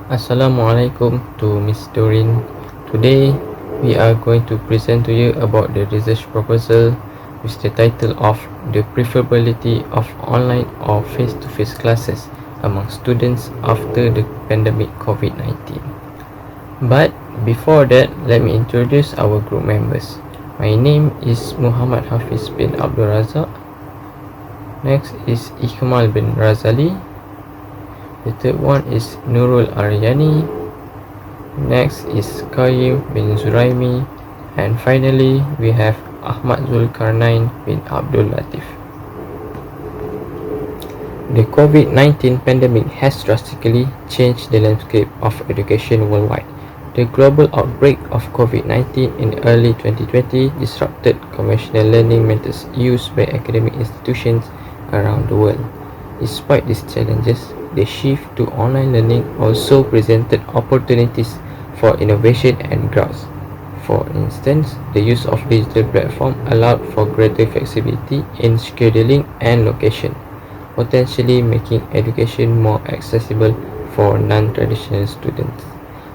Assalamualaikum to Miss Doreen. Today we are going to present to you about the research proposal with the title of the preferability of online or face-to-face classes among students after the pandemic COVID-19. But before that, let me introduce our group members. My name is Muhammad Hafiz bin Abdul Razak. Next is Ikmal bin Razali. The third one is Nurul Aryani. Next is Qayyim bin Zuraimi. And finally, we have Ahmad Zulkarnain bin Abdul Latif. The COVID-19 pandemic has drastically changed the landscape of education worldwide. The global outbreak of COVID-19 in early 2020 disrupted conventional learning methods used by academic institutions around the world. Despite these challenges, the shift to online learning also presented opportunities for innovation and growth. For instance, the use of digital platforms allowed for greater flexibility in scheduling and location, potentially making education more accessible for non-traditional students.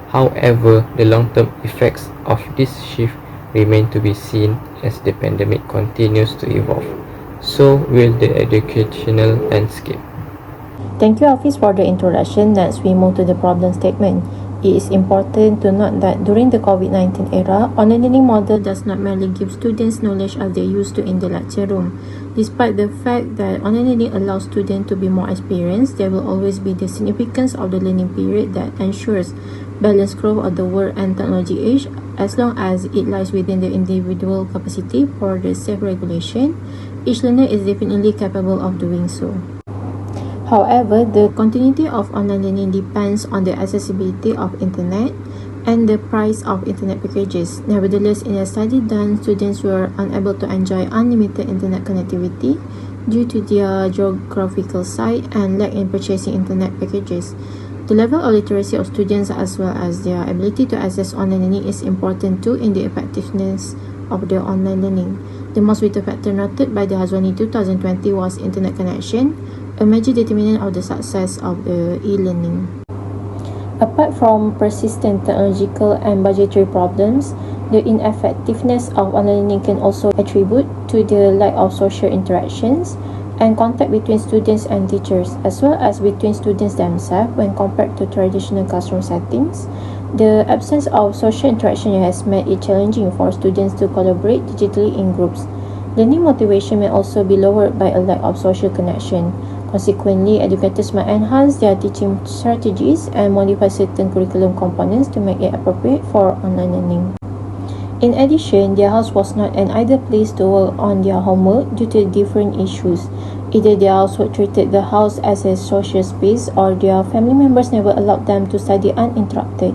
However, the long-term effects of this shift remain to be seen as the pandemic continues to evolve. So will the educational landscape. Thank you, Hafiz, for the introduction. Next, we move to the problem statement. It is important to note that during the COVID-19 era, online learning model does not merely give students knowledge as they used to in the lecture room. Despite the fact that online learning allows students to be more experienced, there will always be the significance of the learning period that ensures balanced growth of the world and technology age, as long as it lies within the individual capacity for the self-regulation. Each learner is definitely capable of doing so. However, the continuity of online learning depends on the accessibility of internet and the price of internet packages. Nevertheless, in a study done, students were unable to enjoy unlimited internet connectivity due to their geographical site and lack in purchasing internet packages. The level of literacy of students as well as their ability to access online learning is important too in the effectiveness of the online learning. The most vital factor noted by the Hazwani 2020 was internet connection, a major determinant of the success of the e-learning. Apart from persistent technological and budgetary problems, the ineffectiveness of online learning can also attribute to the lack of social interactions and contact between students and teachers, as well as between students themselves when compared to traditional classroom settings. The absence of social interaction has made it challenging for students to collaborate digitally in groups. Learning motivation may also be lowered by a lack of social connection. Consequently, educators might enhance their teaching strategies and modify certain curriculum components to make it appropriate for online learning. In addition, their house was not an ideal place to work on their homework due to different issues. Either their household treated the house as a social space or their family members never allowed them to study uninterrupted.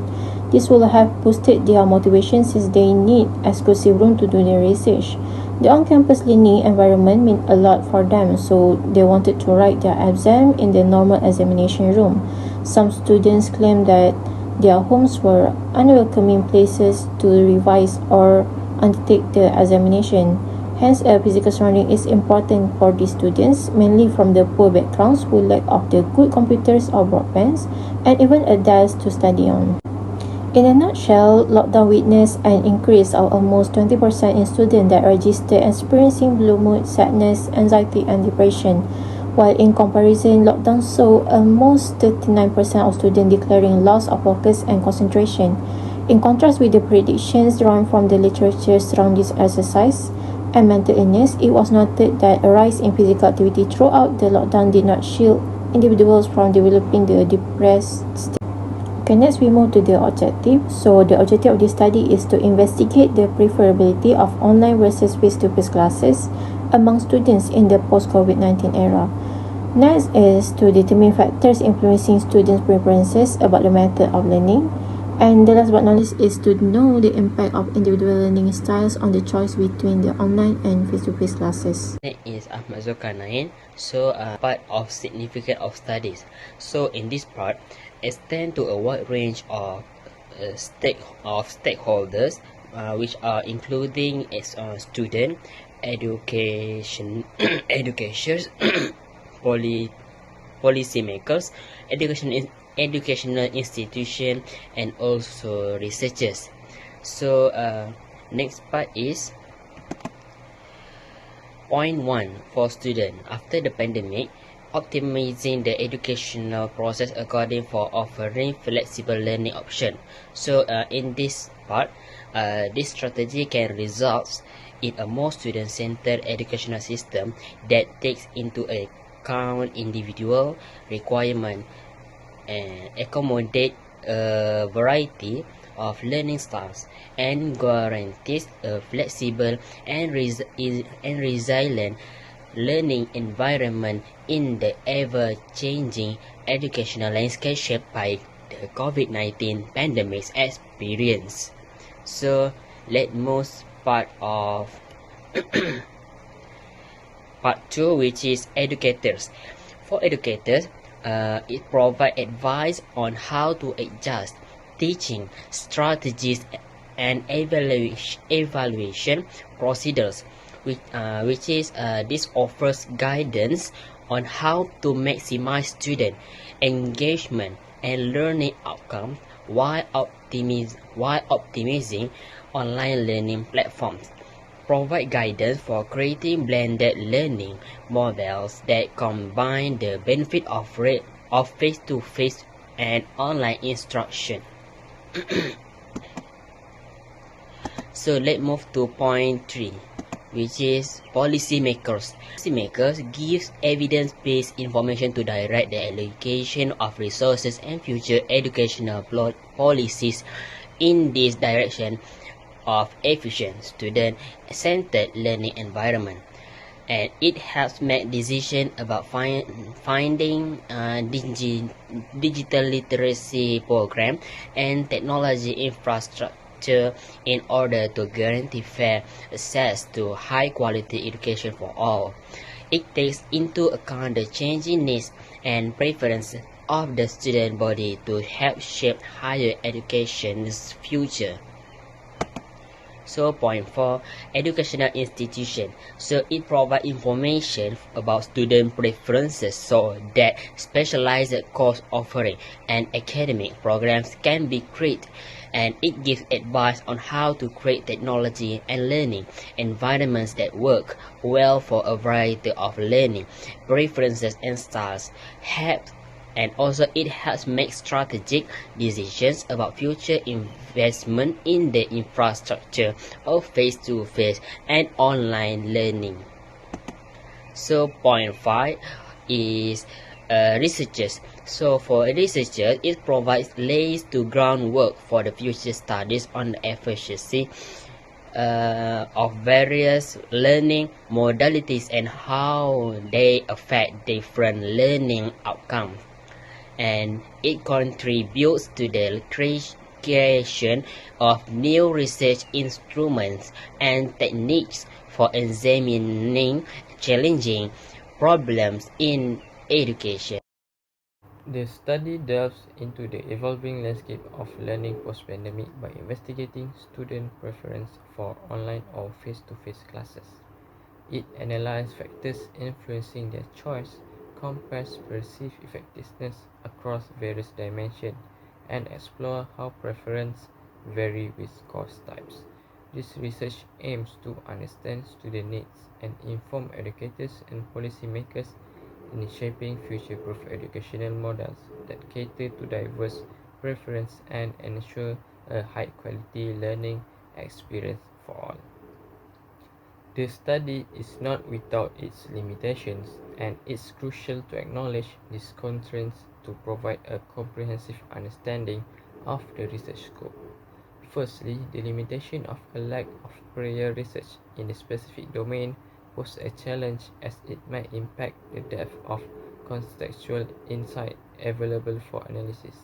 This will have boosted their motivation since they need exclusive room to do their research. The on-campus learning environment meant a lot for them, so they wanted to write their exam in the normal examination room. Some students claim that their homes were unwelcoming places to revise or undertake the examination. Hence, a physical surrounding is important for these students, mainly from the poor backgrounds who lack of the good computers or broadbands, and even a desk to study on. In a nutshell, lockdown witnessed an increase of almost 20% in students that registered experiencing blue mood, sadness, anxiety, and depression, while in comparison, lockdown saw almost 39% of students declaring loss of focus and concentration. In contrast with the predictions drawn from the literature surrounding this exercise and mental illness, it was noted that a rise in physical activity throughout the lockdown did not shield individuals from developing the depressed state. Okay, next we move to the objective. So the objective of this study is to investigate the preferability of online versus face-to-face classes among students in the post-COVID-19 era. Next is to determine factors influencing students' preferences about the method of learning. And the last but not least is to know the impact of individual learning styles on the choice between the online and face-to-face classes. That is Ahmad Zulkarnain. So part of significance of studies. So in this part, extend to a wide range of stakeholders, which are including student, education, educators, policymakers, educational institution, and also researchers. So next part is point 1 for student. After the pandemic, optimizing the educational process according for offering flexible learning option. So in this part, this strategy can result in a more student-centered educational system that takes into account individual requirement and accommodate a variety of learning styles and guarantees a flexible and resilient learning environment in the ever-changing educational landscape shaped by the COVID-19 pandemic's experience. So let's move part of part 2, which is educators. For educators, it provides advice on how to adjust teaching strategies and evaluation procedures, which is this offers guidance on how to maximize student engagement and learning outcomes while optimizing online learning platforms. Provide guidance for creating blended learning models that combine the benefit of face-to-face and online instruction. So let's move to point 3, which is policymakers. Policymakers gives evidence-based information to direct the allocation of resources and future educational policies in this direction of efficient student-centered learning environment, and it helps make decisions about finding digital literacy program and technology infrastructure in order to guarantee fair access to high quality education for all. It takes into account the changing needs and preferences of the student body to help shape higher education's future. So point 4, educational institution. So it provides information about student preferences so that specialized course offering and academic programs can be created, and it gives advice on how to create technology and learning environments that work well for a variety of learning preferences and styles. And also it helps make strategic decisions about future investment in the infrastructure of face-to-face and online learning. So point 5 is researchers. So for researchers, it provides lays to groundwork for the future studies on the efficiency of various learning modalities and how they affect different learning outcomes, and it contributes to the creation of new research instruments and techniques for examining challenging problems in education. The study delves into the evolving landscape of learning post-pandemic by investigating student preference for online or face-to-face classes. It analyzes factors influencing their choice, compares perceived effectiveness across various dimensions, and explores how preferences vary with course types. This research aims to understand student needs and inform educators and policymakers in shaping future-proof educational models that cater to diverse preferences and ensure a high-quality learning experience for all. The study is not without its limitations, and it's crucial to acknowledge these constraints to provide a comprehensive understanding of the research scope. Firstly, the limitation of a lack of prior research in a specific domain poses a challenge as it may impact the depth of contextual insight available for analysis.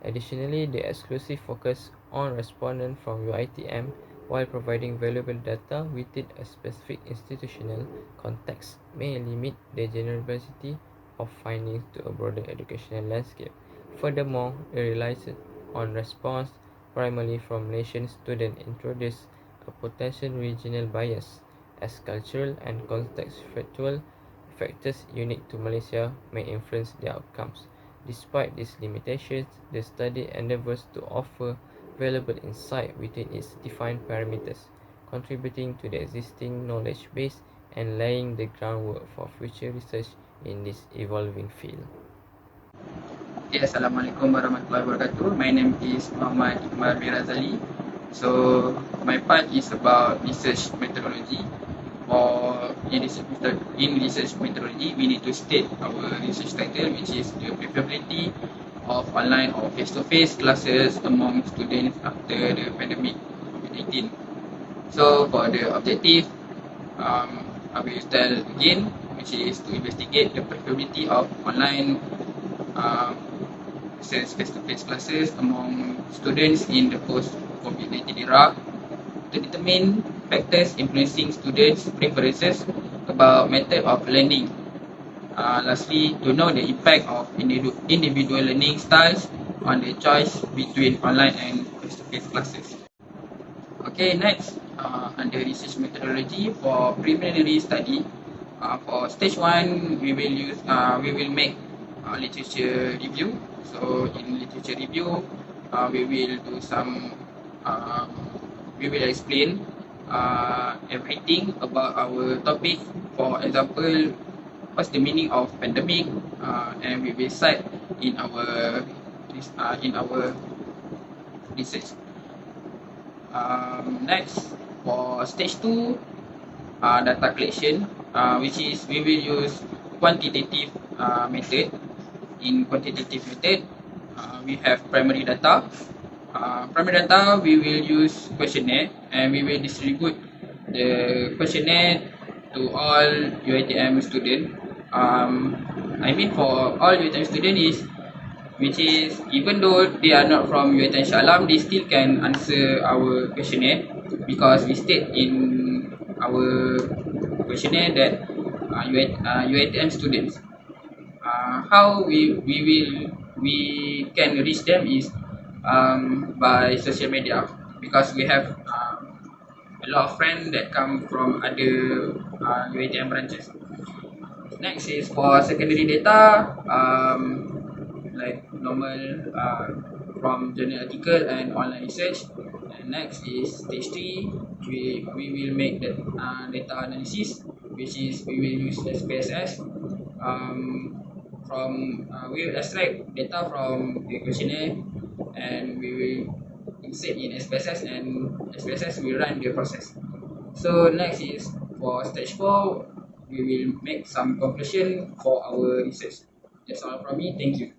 Additionally, the exclusive focus on respondents from UiTM while providing valuable data within a specific institutional context may limit the generosity of findings to a broader educational landscape. Furthermore, it relies on response primarily from nation students introduce a potential regional bias, as cultural and contextual factors unique to Malaysia may influence their outcomes. Despite these limitations, the study endeavors to offer valuable insight within its defined parameters, contributing to the existing knowledge base and laying the groundwork for future research in this evolving field. Okay, Assalamualaikum warahmatullahi wabarakatuh. My name is Muhammad Iqbal bin Razali. So, my part is about research methodology. In research methodology, we need to state our research title, which is the preferability of online or face-to-face classes among students after the pandemic COVID-19. So, for the objective, I will tell again, which is to investigate the preferability of online face-to-face classes among students in the post-COVID-19 era to determine factors influencing students' preferences about method of learning. Lastly, to know the impact of individual learning styles on the choice between online and face-to-face classes. Okay, next, under research methodology for preliminary study, for stage 1, we will make literature review. So in literature review, we will do some, we will explain everything about our topic. For example, what's the meaning of pandemic, and we will cite in our research. Next, for stage 2, data collection, which is we will use quantitative method. In quantitative method, we have primary data. Primary data, we will use questionnaire and we will distribute the questionnaire to all UiTM student. I mean for all UiTM student is, which is even though they are not from UiTM Shalam, they still can answer our questionnaire because we state in our questionnaire that UiTM students. How we can reach them is by social media, because we have a lot of friends that come from other UiTM branches. Next is for secondary data, like normal from journal article and online research. And next is stage 3, we will make the data analysis, which is we will use SPSS. We will extract data from the questionnaire and we will insert in SPSS, and SPSS will run the process. So next is for stage 4, we will make some conclusion for our research. That's all from me. Thank you.